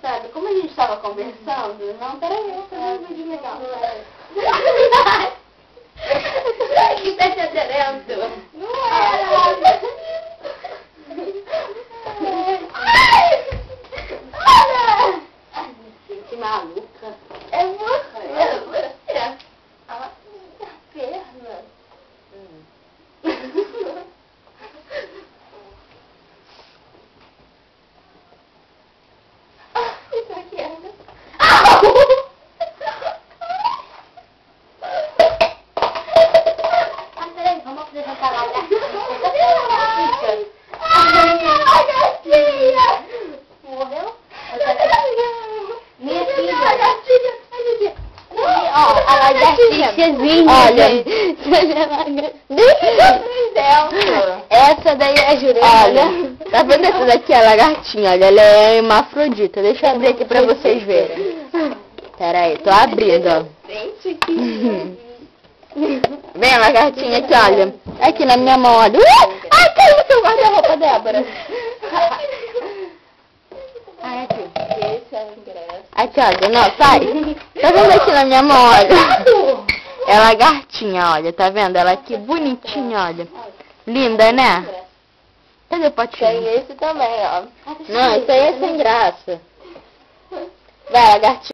sabe, como a gente estava conversando, não, peraí, eu vou fazer um vídeo legal. Que tá te aderendo? Não é. Ai, que maluca. É você. Ah, minha perna. Isso aqui é... Peraí, vamos apresentar lá a gatinha. A gatinha! Morreu? Minha filha. A gatinha. Ó, a gatinhazinha. Olha. Essa daí é a Jurema. Olha, tá vendo essa daqui, a lagartinha? Olha, ela é hermafrodita. Deixa eu abrir aqui pra vocês verem. Pera aí, tô abrindo, ó. Vem a lagartinha aqui, olha. Aqui na minha mão, olha. Ai, caiu seu guarda-roupa, Débora. Ai, aqui. Esse é o ingresso. Aqui, olha, não, sai. Tá vendo aqui na minha mão, olha? É a lagartinha, olha, tá vendo? Ela aqui bonitinha, olha. Linda, né? Cadê o potinho? Tem esse também, ó. Não, isso aí é sem graça. Vai, lagartinha.